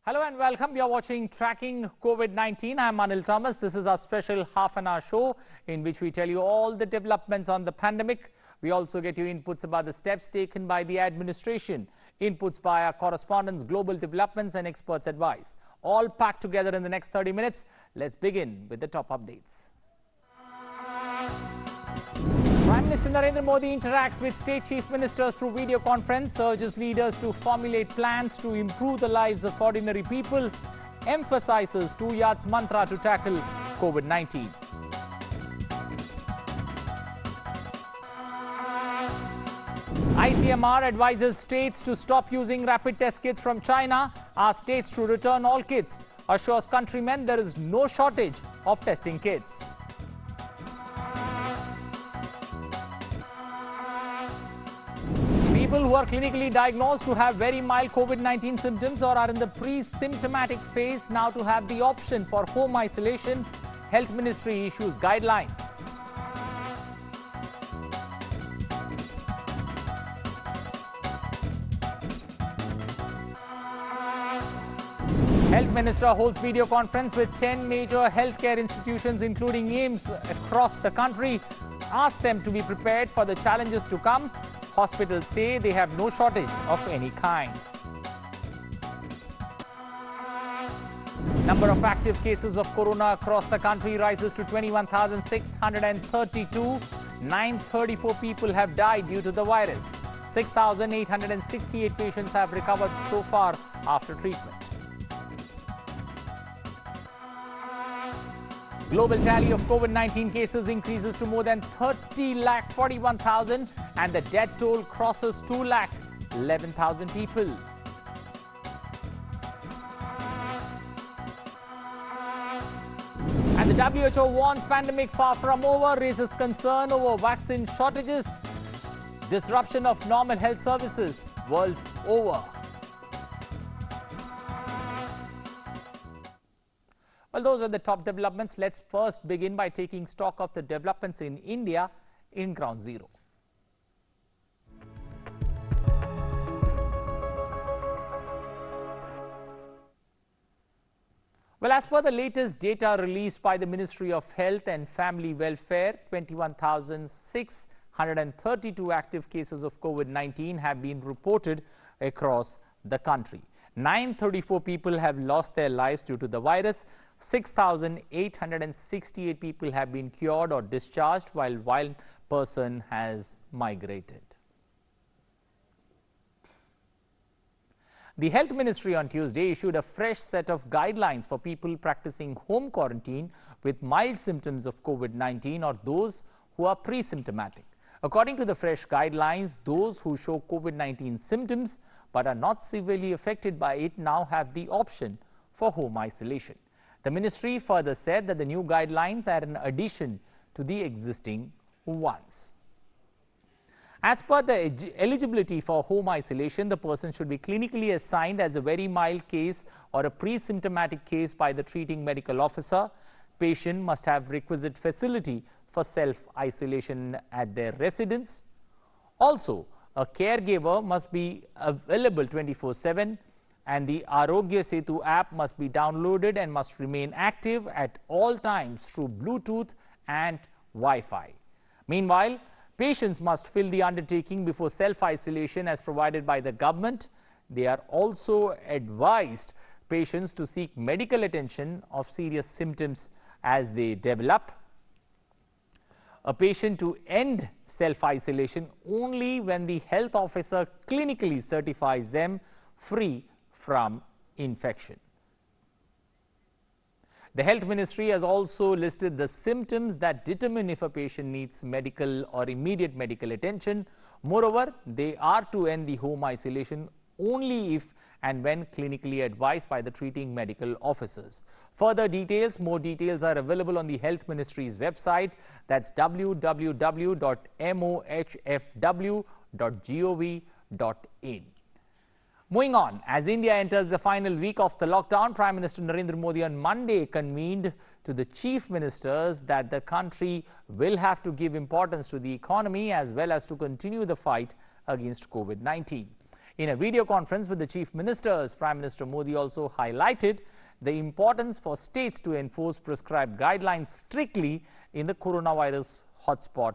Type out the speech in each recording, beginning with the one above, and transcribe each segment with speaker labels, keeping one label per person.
Speaker 1: Hello and welcome. You're watching Tracking COVID-19. I'm Anil Thomas. This is our special half-an-hour show in which we tell you all the developments on the pandemic. We also get you inputs about the steps taken by the administration, inputs by our correspondents, global developments and experts' advice. All packed together in the next 30 minutes. Let's begin with the top updates. Prime Minister Narendra Modi interacts with state chief ministers through video conference, urges leaders to formulate plans to improve the lives of ordinary people, emphasizes 2 yards mantra to tackle COVID-19. ICMR advises states to stop using rapid test kits from China, asks states to return all kits, assures countrymen there is no shortage of testing kits. People who are clinically diagnosed to have very mild COVID-19 symptoms or are in the pre-symptomatic phase now to have the option for home isolation. Health Ministry issues guidelines. Health Minister holds video conference with 10 major healthcare institutions including AIIMS across the country. Asks them to be prepared for the challenges to come. Hospitals say they have no shortage of any kind. Number of active cases of corona across the country rises to 21,632. 934 people have died due to the virus. 6,868 patients have recovered so far after treatment. Global tally of COVID-19 cases increases to more than 30,41,000 and the death toll crosses 2,11,000 people. And the WHO warns pandemic far from over, raises concern over vaccine shortages, disruption of normal health services world over. Well, those are the top developments. Let's first begin by taking stock of the developments in India in Ground Zero. Well, as per the latest data released by the Ministry of Health and Family Welfare, 21,632 active cases of COVID-19 have been reported across the country. 934 people have lost their lives due to the virus. 6,868 people have been cured or discharged, while one person has migrated. The Health Ministry on Tuesday issued a fresh set of guidelines for people practicing home quarantine with mild symptoms of COVID-19 or those who are pre-symptomatic. According to the fresh guidelines, those who show COVID-19 symptoms but are not severely affected by it now have the option for home isolation. The ministry further said that the new guidelines are an addition to the existing ones. As per the eligibility for home isolation, the person should be clinically assigned as a very mild case or a pre-symptomatic case by the treating medical officer. Patient must have requisite facility for self-isolation at their residence. Also, a caregiver must be available 24/7 and the Arogya Setu app must be downloaded and must remain active at all times through Bluetooth and Wi-Fi. Meanwhile, patients must fill the undertaking before self-isolation as provided by the government. They are also advised patients to seek medical attention of serious symptoms as they develop. A patient to end self-isolation only when the health officer clinically certifies them free from infection. The Health Ministry has also listed the symptoms that determine if a patient needs medical or immediate medical attention. Moreover, they are to end the home isolation only if and when clinically advised by the treating medical officers. Further details, more details are available on the Health Ministry's website. That's www.mohfw.gov.in. Moving on, as India enters the final week of the lockdown, Prime Minister Narendra Modi on Monday convened to the chief ministers that the country will have to give importance to the economy as well as to continue the fight against COVID-19. In a video conference with the chief ministers, Prime Minister Modi also highlighted the importance for states to enforce prescribed guidelines strictly in the coronavirus hotspot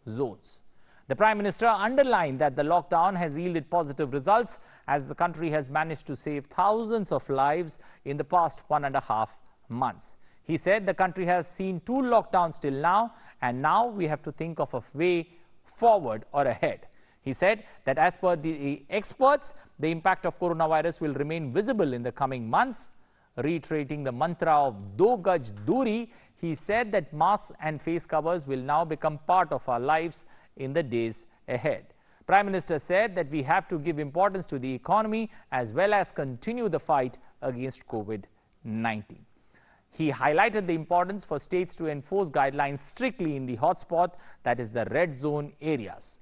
Speaker 1: zones. The Prime Minister underlined that the lockdown has yielded positive results as the country has managed to save thousands of lives in the past 1.5 months. He said the country has seen 2 lockdowns till now, and now we have to think of a way forward or ahead. He said that as per the experts, the impact of coronavirus will remain visible in the coming months. Reiterating the mantra of Do Gaj Duri, he said that masks and face covers will now become part of our lives in the days ahead. Prime Minister said that we have to give importance to the economy as well as continue the fight against COVID-19. He highlighted the importance for states to enforce guidelines strictly in the hotspot, that is the red zone areas.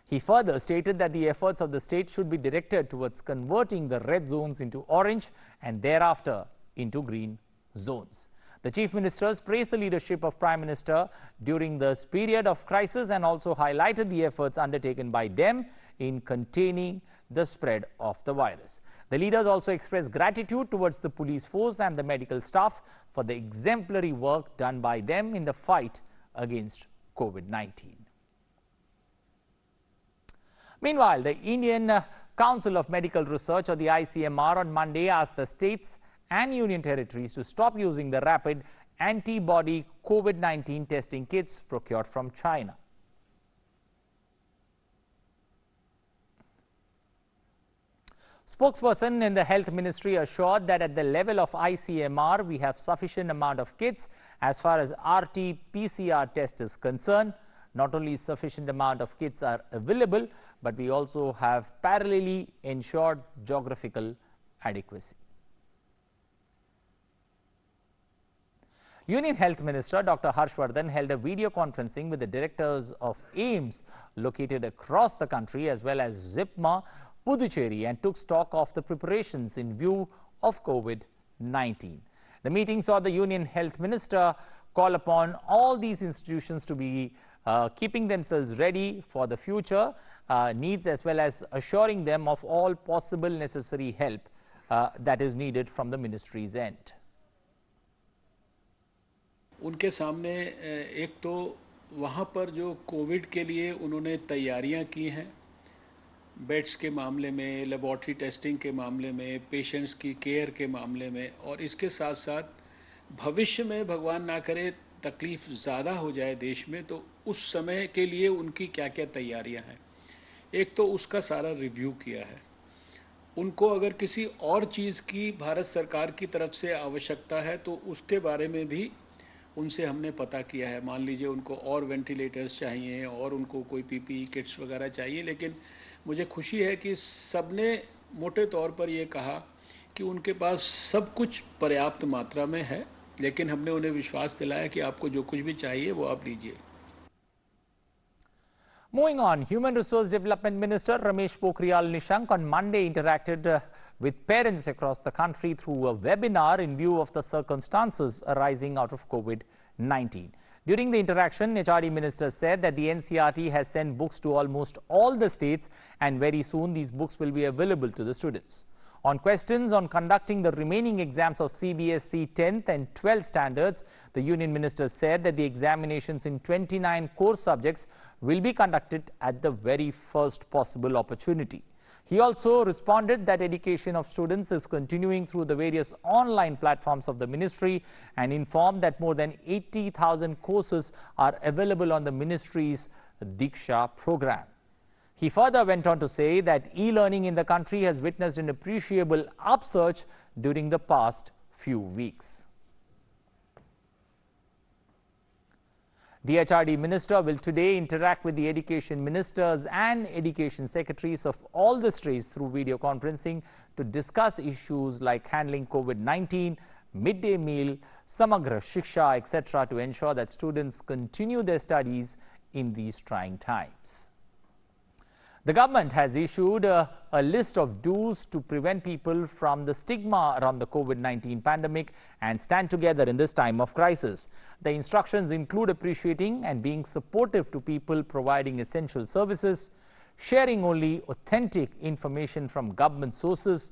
Speaker 1: He further stated that the efforts of the state should be directed towards converting the red zones into orange and thereafter into green zones. The chief ministers praised the leadership of Prime Minister during this period of crisis and also highlighted the efforts undertaken by them in containing the spread of the virus. The leaders also expressed gratitude towards the police force and the medical staff for the exemplary work done by them in the fight against COVID-19. Meanwhile, the Indian Council of Medical Research, or the ICMR, on Monday asked the states and union territories to stop using the rapid antibody COVID-19 testing kits procured from China. Spokesperson in the Health Ministry assured that at the level of ICMR, we have sufficient amount of kits as far as RT-PCR test is concerned. Not only sufficient amount of kits are available, but we also have parallelly ensured geographical adequacy. Union Health Minister Dr. Harshvardhan held a video conferencing with the directors of AIIMS located across the country as well as ZIPMA, Puducherry, and took stock of the preparations in view of COVID-19. The meeting saw the Union Health Minister call upon all these institutions to be keeping themselves ready for the future needs as well as assuring them of all possible necessary help that is needed from the ministry's end.
Speaker 2: उनके सामने एक तो वहाँ पर जो Covid के लिए उन्होंने तैयारियाँ की हैं, बेड्स के मामले में, लेबॉर्ट्री टेस्टिंग के मामले में, पेशेंट्स की केयर के मामले में, और इसके साथ साथ भविष्य में भगवान ना करे तकलीफ़ ज़्यादा हो जाए देश में, तो उस समय के लिए उनकी क्या क्या तैयारियाँ हैं, एक तो उसका सारा रिव्यू किया है। उनको अगर किसी और चीज़ की भारत सरकार की तरफ से आवश्यकता है तो उसके बारे में भी उनसे हमने पता किया है। मान लीजिए उनको और वेंटिलेटर्स चाहिए और उनको कोई पीपीई किट्स वगैरह चाहिए, लेकिन मुझे खुशी है कि सबने मोटे तौर पर ये कहा कि उनके पास सब कुछ पर्याप्त मात्रा में है, लेकिन हमने उन्हें विश्वास दिलाया कि आपको जो कुछ भी चाहिए वो आप लीजिए।
Speaker 1: Moving on, Human Resource Development Minister Ramesh Pokhriyal Nishank on Monday interacted with parents across the country through a webinar in view of the circumstances arising out of COVID-19. During the interaction, HRD Minister said that the NCERT has sent books to almost all the states and very soon these books will be available to the students. On questions on conducting the remaining exams of CBSE 10th and 12th standards, the Union Minister said that the examinations in 29 core subjects will be conducted at the very first possible opportunity. He also responded that education of students is continuing through the various online platforms of the ministry and informed that more than 80,000 courses are available on the ministry's Diksha program. He further went on to say that e-learning in the country has witnessed an appreciable upsurge during the past few weeks. The HRD Minister will today interact with the education ministers and education secretaries of all the states through video conferencing to discuss issues like handling COVID-19, midday meal, Samagra Shiksha, etc. to ensure that students continue their studies in these trying times. The government has issued a list of do's to prevent people from the stigma around the COVID-19 pandemic and stand together in this time of crisis. The instructions include appreciating and being supportive to people providing essential services, sharing only authentic information from government sources,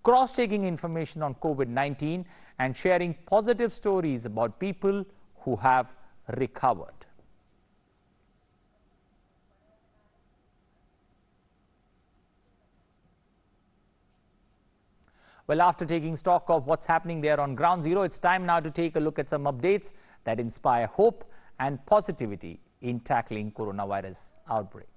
Speaker 1: cross-checking information on COVID-19 and sharing positive stories about people who have recovered. Well, after taking stock of what's happening there on ground zero, it's time now to take a look at some updates that inspire hope and positivity in tackling coronavirus outbreak.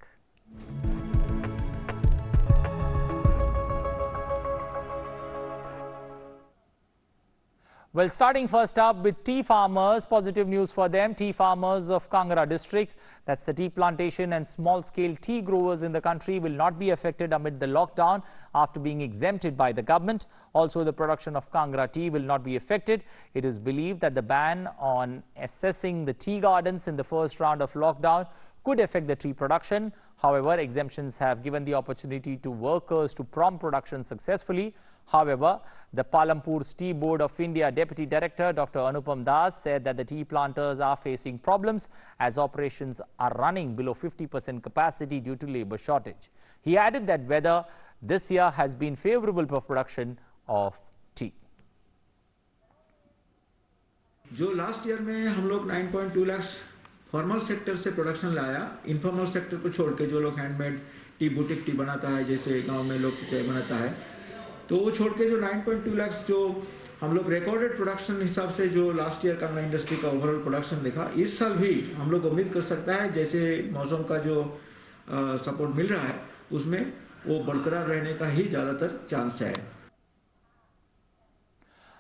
Speaker 1: Well, starting first up with tea farmers, positive news for them. Tea farmers of Kangra district, that's the tea plantation and small-scale tea growers in the country, will not be affected amid the lockdown after being exempted by the government. Also, the production of Kangra tea will not be affected. It is believed that the ban on accessing the tea gardens in the first round of lockdown could affect the tea production. However, exemptions have given the opportunity to workers to prompt production successfully. However, the Palampur Tea Board of India Deputy Director Dr. Anupam Das said that the tea planters are facing problems as operations are running below 50% capacity due to labor shortage. He added that weather this year has been favorable for production of tea.
Speaker 3: जो last year में हम लोग 9.2 lakh formal sector से production लाया, informal sector को छोड़ के जो लोग हैंडमेड टी बुटीक टी बनाता है, जैसे गांव में लोग चाय बनाता है, तो वो छोड़ के जो 9.2 लाख जो हम लोग रिकॉर्डेड प्रोडक्शन हिसाब से जो लास्ट ईयर कांगड़ा इंडस्ट्री का ओवरऑल प्रोडक्शन देखा, इस साल भी हम लोग उम्मीद कर सकता है जैसे मौसम का जो सपोर्ट मिल रहा है उसमें वो बरकरार रहने का ही ज़्यादातर चांस है.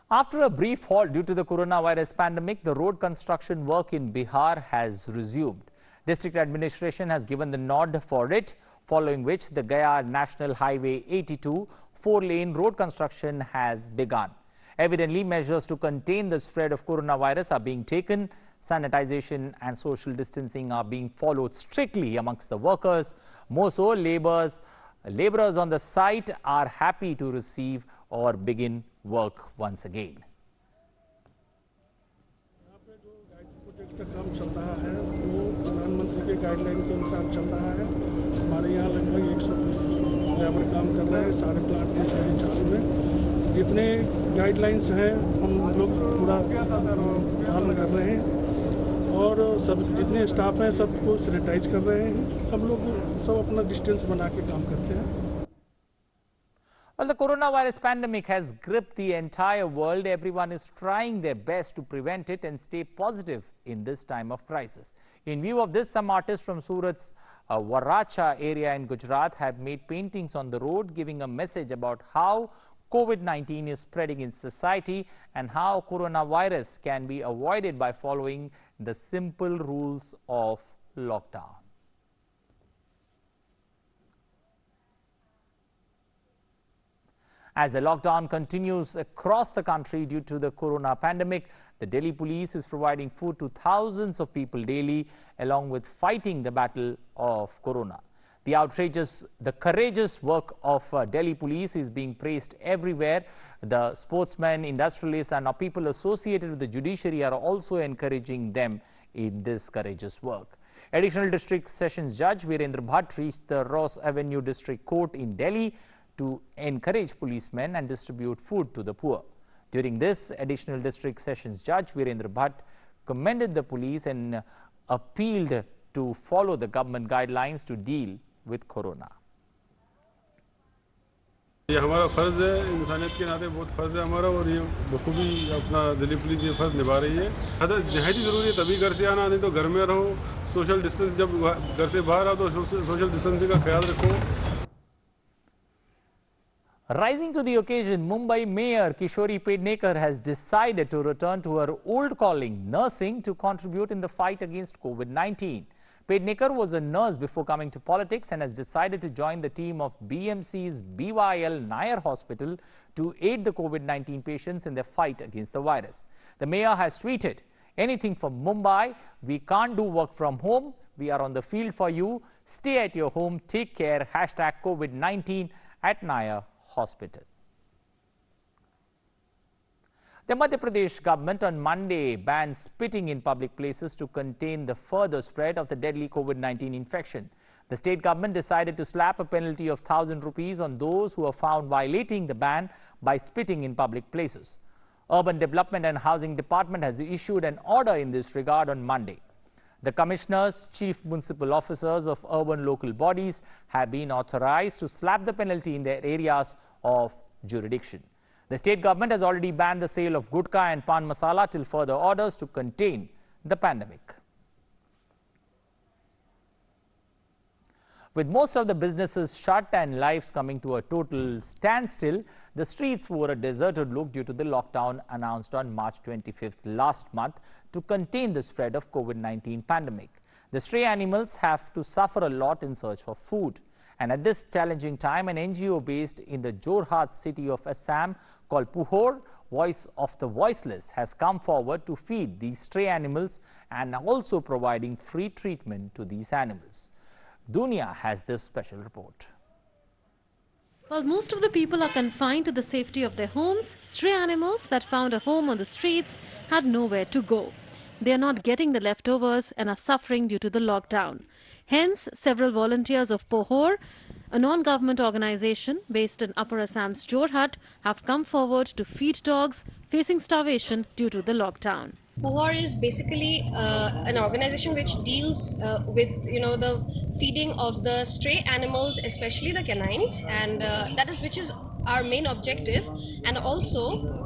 Speaker 1: After a brief halt due to the coronavirus pandemic, the road construction work in Bihar has resumed. District administration has given the nod for it, following which the Gaya National Highway 82 4-lane road construction has begun. Evidently, measures to contain the spread of coronavirus are being taken. Sanitization and social distancing are being followed strictly amongst the workers. More so, laborers on the site are happy to receive or begin work once again.
Speaker 4: का काम चल रहा है वो प्रधानमंत्री के guideline के अनुसार चल रहा है. हमारे यहाँ लगभग 120 लेबर काम कर रहे हैं. सारे प्लांट में सभी चालू है. जितने गाइडलाइंस हैं हम लोग पूरा पालन कर रहे हैं और सब जितने स्टाफ हैं सबको सैनिटाइज कर रहे हैं. हम लोग सब अपना डिस्टेंस बना के काम करते हैं.
Speaker 1: Well, the coronavirus pandemic has gripped the entire world. Everyone is trying their best to prevent it and stay positive in this time of crisis. In view of this, some artists from Surat's Waracha area in Gujarat have made paintings on the road giving a message about how COVID-19 is spreading in society and how coronavirus can be avoided by following the simple rules of lockdown. As the lockdown continues across the country due to the corona pandemic, the Delhi police is providing food to thousands of people daily, along with fighting the battle of corona. The courageous work of Delhi police is being praised everywhere. The sportsmen, industrialists and people associated with the judiciary are also encouraging them in this courageous work. Additional District Sessions Judge Virendra Bhatt reached the Ross Avenue District Court in Delhi to encourage policemen and distribute food to the poor. During this, Additional District Sessions Judge Virendra Bhatt commended the police and appealed to follow the government guidelines to deal with corona.
Speaker 5: ये हमारा फर्ज है, इंसानियत के नाते बहुत फर्ज है हमारा और ये बखूबी अपना दिल्ली पुलिस ये फर्ज निभा रही है. निहायत ज़रूरी है तभी घर से आना, नहीं तो घर में रहो. सोशल डिस्टेंस, जब घर से बाहर आओ तो सोशल डिस्टेंसिंग का ख्याल रखो.
Speaker 1: Rising to the occasion, Mumbai Mayor Kishori Pednekar has decided to return to her old calling, nursing, to contribute in the fight against COVID-19. Pednekar was a nurse before coming to politics and has decided to join the team of BMC's BYL Nair Hospital to aid the COVID-19 patients in their fight against the virus. The mayor has tweeted, "Anything from Mumbai, we can't do work from home. We are on the field for you. Stay at your home. Take care. #COVID-19 at Nair Hospital." The Madhya Pradesh government on Monday banned spitting in public places to contain the further spread of the deadly COVID-19 infection. The state government decided to slap a penalty of 1,000 rupees on those who are found violating the ban by spitting in public places. Urban Development and Housing Department has issued an order in this regard on Monday. The commissioners, chief municipal officers of urban local bodies have been authorized to slap the penalty in their areas of jurisdiction. The state government has already banned the sale of gutka and pan masala till further orders to contain the pandemic. With most of the businesses shut and lives coming to a total standstill, the streets wore a deserted look due to the lockdown announced on March 25th last month to contain the spread of COVID-19 pandemic. The stray animals have to suffer a lot in search for food. And at this challenging time, an NGO based in the Jorhat city of Assam called Puhor, Voice of the Voiceless, has come forward to feed these stray animals and also providing free treatment to these animals. Dunia has this special report.
Speaker 6: While most of the people are confined to the safety of their homes, stray animals that found a home on the streets had nowhere to go. They are not getting the leftovers and are suffering due to the lockdown. Hence, several volunteers of Pohor, a non-government organization based in Upper Assam's Jorhat, have come forward to feed dogs facing starvation due to the lockdown.
Speaker 7: Pohor is basically an organization which deals with the feeding of the stray animals, especially the canines, and which is our main objective, and also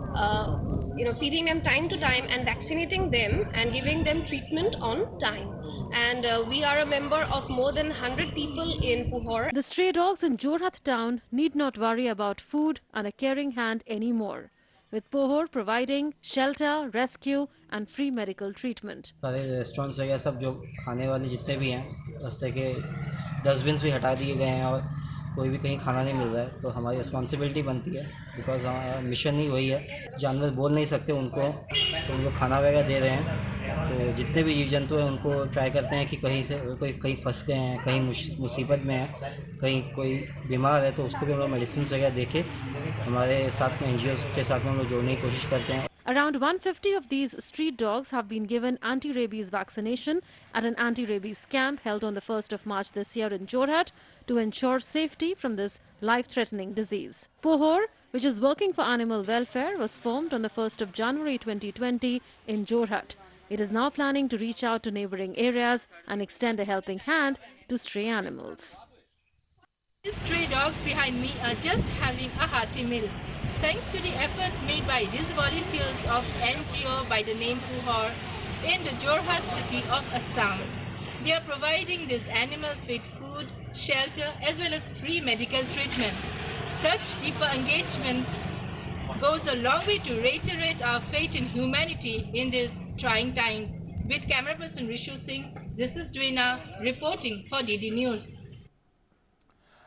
Speaker 7: feeding them time to time and vaccinating them and giving them treatment on time. And we are a member of more than 100 people in Pohor.
Speaker 6: The stray dogs in Jorhat town need not worry about food and a caring hand anymore, with Pohor providing shelter, rescue and free medical treatment.
Speaker 8: सारे restaurants वगैरह सब जो खाने वाले जितने भी हैं रास्ते के डस्टबिन्स भी हटा दिए गए हैं और कोई भी कहीं खाना नहीं मिल रहा है, तो हमारी रिस्पॉन्सिबिलिटी बनती है, बिकॉज हमारा मिशन ही वही है। जानवर बोल नहीं सकते उनको, तो उनको खाना वगैरह दे रहे हैं। तो जितने भी जीव जंतु हैं उनको ट्राई करते हैं कि कहीं फंस गए हैं, कहीं मुसीबत में हैं, कहीं कोई बीमार है, तो उसको भी हम लोग मेडिसिन वगैरह दे के हमारे साथ में NGOs के साथ में हम लोग जोड़ने की कोशिश करते हैं।
Speaker 6: Around 150 of these street dogs have been given anti-rabies vaccination at an anti-rabies camp held on the 1st of March this year in Jorhat to ensure safety from this life-threatening disease. Pohor, which is working for animal welfare, was formed on the 1st of January 2020 in Jorhat. It is now planning to reach out to neighboring areas and extend a helping hand to stray animals.
Speaker 9: These stray dogs behind me are just having a hearty meal. Thanks to the efforts made by these volunteers of NGO by the name Puhor in the Jorhat city of Assam. They are providing these animals with food, shelter as well as free medical treatment. Such deeper engagements goes a long way to reiterate our faith in humanity in these trying times. With camera person Rishu Singh, this is Dwena reporting for DD News.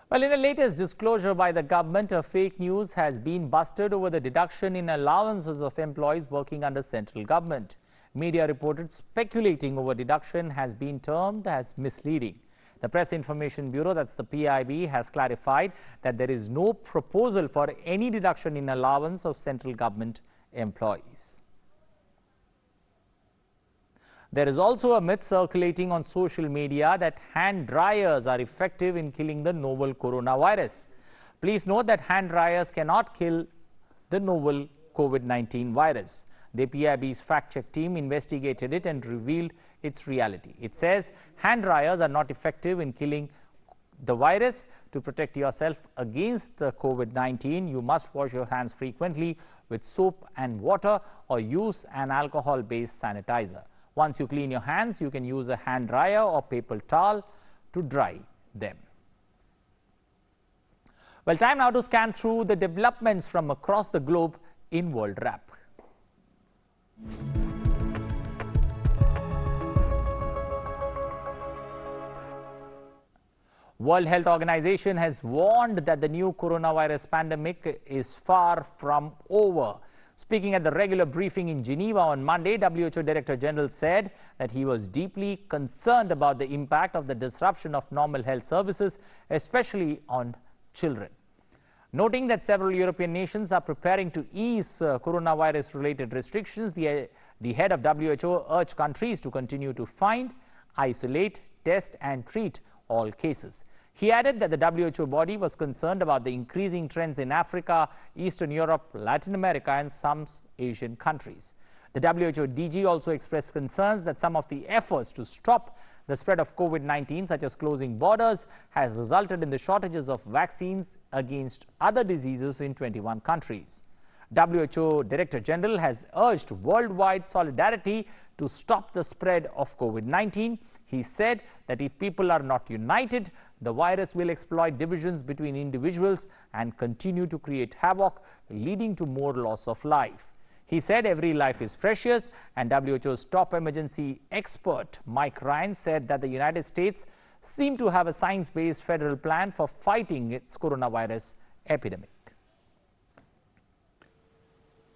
Speaker 1: Well, in the latest disclosure by the government, a fake news has been busted over the deduction in allowances of employees working under central government. Media reported speculating over deduction has been termed as misleading. The Press Information Bureau, that's the PIB, has clarified that there is no proposal for any deduction in allowance of central government employees. There is also a myth circulating on social media that hand dryers are effective in killing the novel coronavirus. Please note that hand dryers cannot kill the novel COVID-19 virus. The PIB's fact-check team investigated it and revealed its reality. It says hand dryers are not effective in killing the virus. To protect yourself against the COVID-19, you must wash your hands frequently with soap and water or use an alcohol-based sanitizer. Once you clean your hands, you can use a hand dryer or paper towel to dry them. Well, time now to scan through the developments from across the globe in World Wrap. World Health Organization has warned that the new coronavirus pandemic is far from over. Speaking at the regular briefing in Geneva on Monday, WHO Director General said that he was deeply concerned about the impact of the disruption of normal health services, especially on children. Noting that several European nations are preparing to ease coronavirus-related restrictions, the head of WHO urged countries to continue to find, isolate, test and treat all cases. He added that the WHO body was concerned about the increasing trends in Africa, Eastern Europe, Latin America and some Asian countries. The WHO DG also expressed concerns that some of the efforts to stop the spread of COVID-19, such as closing borders, has resulted in the shortages of vaccines against other diseases in 21 countries. WHO Director General has urged worldwide solidarity to stop the spread of COVID-19. He said that if people are not united, the virus will exploit divisions between individuals and continue to create havoc, leading to more loss of life. He said every life is precious, and WHO's top emergency expert Mike Ryan said that the United States seemed to have a science-based federal plan for fighting its coronavirus epidemic.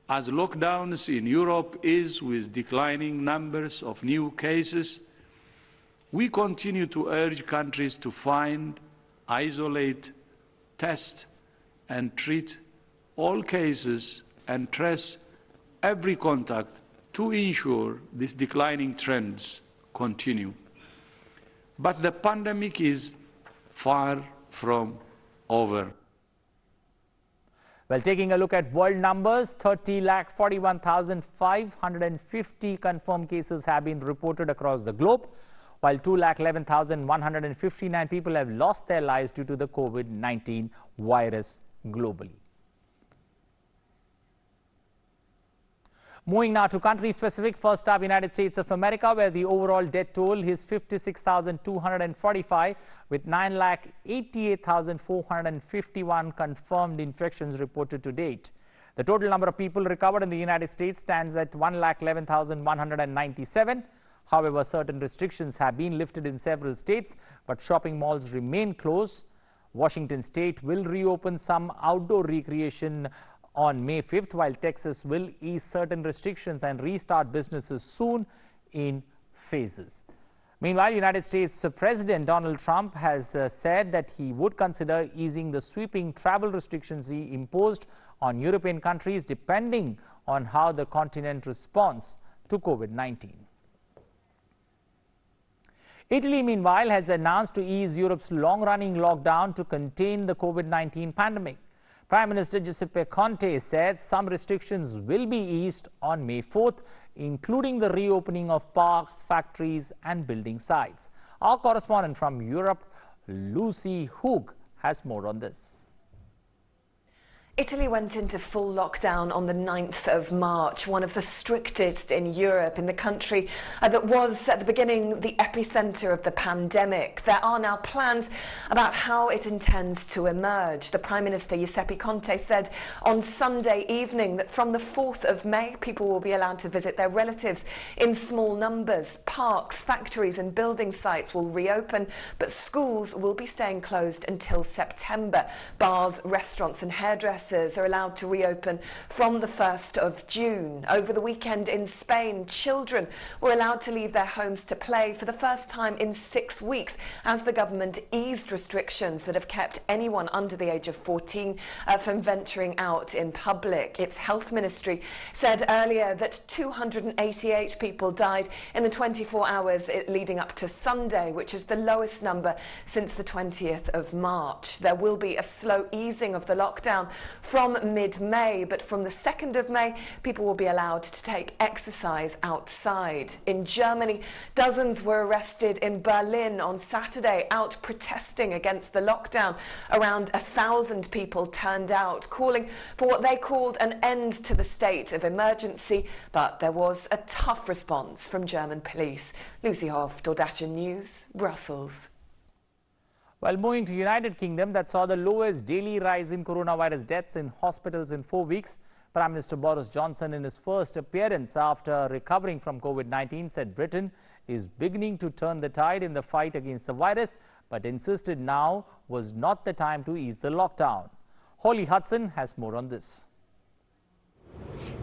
Speaker 10: As lockdowns in Europe ease with declining numbers of new cases, we continue to urge countries to find, isolate, test and treat all cases and trace every contact to ensure these declining trends continue. But the pandemic is far from over.
Speaker 1: Well, taking a look at world numbers, 30,41,550 confirmed cases have been reported across the globe, while 2,11,159 people have lost their lives due to the COVID-19 virus globally. Moving now to country-specific, first up, United States of America, where the overall death toll is 56,245, with 9,88,451 confirmed infections reported to date. The total number of people recovered in the United States stands at 1,11,197. However, certain restrictions have been lifted in several states, but shopping malls remain closed. Washington state will reopen some outdoor recreation on May 5th, while Texas will ease certain restrictions and restart businesses soon in phases. Meanwhile, United States President Donald Trump has said that he would consider easing the sweeping travel restrictions he imposed on European countries, depending on how the continent responds to COVID-19. Italy, meanwhile, has announced to ease Europe's long-running lockdown to contain the COVID-19 pandemic. Prime Minister Giuseppe Conte said some restrictions will be eased on May 4th, including the reopening of parks, factories and building sites. Our correspondent from Europe, Lucy Hoog, has more on this.
Speaker 11: Italy went into full lockdown on the 9th of March, one of the strictest in Europe, in the country that was at the beginning the epicenter of the pandemic. There are now plans about how it intends to emerge. The Prime Minister Giuseppe Conte said on Sunday evening that from the 4th of May, people will be allowed to visit their relatives in small numbers. Parks, factories and building sites will reopen, but schools will be staying closed until September. Bars, restaurants and hairdressers are allowed to reopen from the 1st of June. Over the weekend in Spain, children were allowed to leave their homes to play for the first time in 6 weeks as the government eased restrictions that have kept anyone under the age of 14 from venturing out in public. Its health ministry said earlier that 288 people died in the 24 hours leading up to Sunday, which is the lowest number since the 20th of March. There will be a slow easing of the lockdown from mid-May, but from the 2nd of May, people will be allowed to take exercise outside. In Germany, dozens were arrested in Berlin on Saturday, out protesting against the lockdown. Around 1,000 people turned out, calling for what they called an end to the state of emergency, but there was a tough response from German police. Lucy Hoff, Dordashen News, Brussels.
Speaker 1: Well, moving to United Kingdom, that saw the lowest daily rise in coronavirus deaths in hospitals in 4 weeks. Prime Minister Boris Johnson, in his first appearance after recovering from COVID-19, said Britain is beginning to turn the tide in the fight against the virus, but insisted now was not the time to ease the lockdown. Holly Hudson has more on this.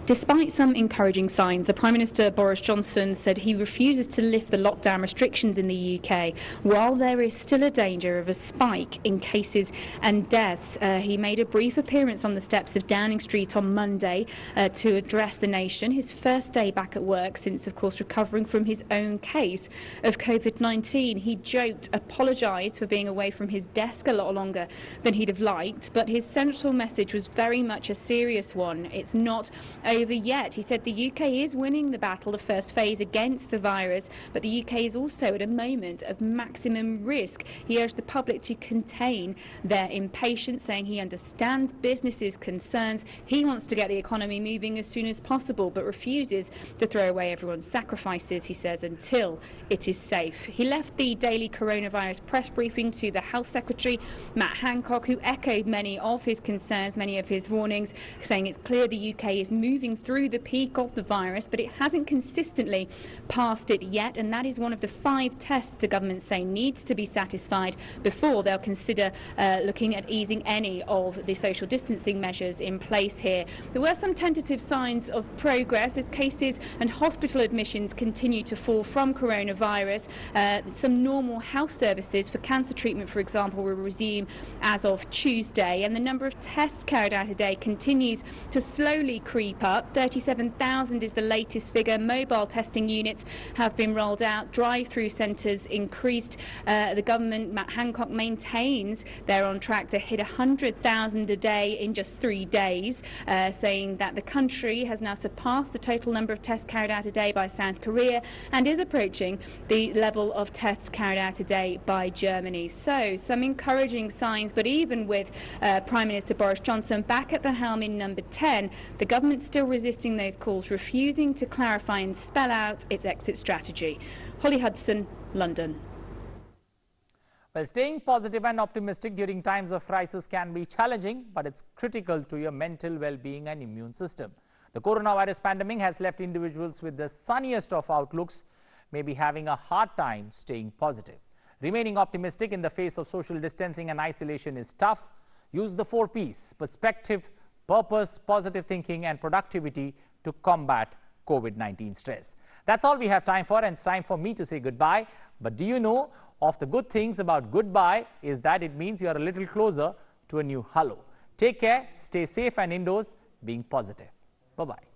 Speaker 12: Despite some encouraging signs, the Prime Minister Boris Johnson said he refuses to lift the lockdown restrictions in the UK while there is still a danger of a spike in cases and deaths. He made a brief appearance on the steps of Downing Street on Monday to address the nation, his first day back at work since, of course, recovering from his own case of COVID-19. He joked, apologised for being away from his desk a lot longer than he'd have liked, but his central message was very much a serious one. It's not over yet. He said the UK is winning the battle, the first phase against the virus, but the UK is also at a moment of maximum risk. He urged the public to contain their impatience, saying he understands businesses' concerns. He wants to get the economy moving as soon as possible, but refuses to throw away everyone's sacrifices, he says, until it is safe. He left the daily coronavirus press briefing to the Health Secretary, Matt Hancock, who echoed many of his concerns, many of his warnings, saying it's clear the UK is moving through the peak of the virus, but it hasn't consistently passed it yet, and that is one of the 5 tests the government say needs to be satisfied before they'll consider looking at easing any of the social distancing measures in place here. There were some tentative signs of progress as cases and hospital admissions continue to fall from coronavirus. Some normal house services for cancer treatment, for example, will resume as of Tuesday, and the number of tests carried out a day continues to slowly creep up. 37,000 is the latest figure. Mobile testing units have been rolled out. Drive-through centres increased. The government, Matt Hancock, maintains they're on track to hit 100,000 a day in just 3 days, saying that the country has now surpassed the total number of tests carried out a day by South Korea and is approaching the level of tests carried out a day by Germany. So some encouraging signs, but even with Prime Minister Boris Johnson back at the helm in number 10, the government still resisting those calls, refusing to clarify and spell out its exit strategy. Holly Hudson, London.
Speaker 1: Well, staying positive and optimistic during times of crisis can be challenging, but it's critical to your mental well-being and immune system. The coronavirus pandemic has left individuals with the sunniest of outlooks maybe having a hard time staying positive. Remaining optimistic in the face of social distancing and isolation is tough. Use the 4 Ps: perspective, purpose, positive thinking and productivity to combat COVID-19 stress. That's all we have time for, and it's time for me to say goodbye. But do you know of the good things about goodbye is that it means you are a little closer to a new hello. Take care, stay safe and indoors, being positive. Bye-bye.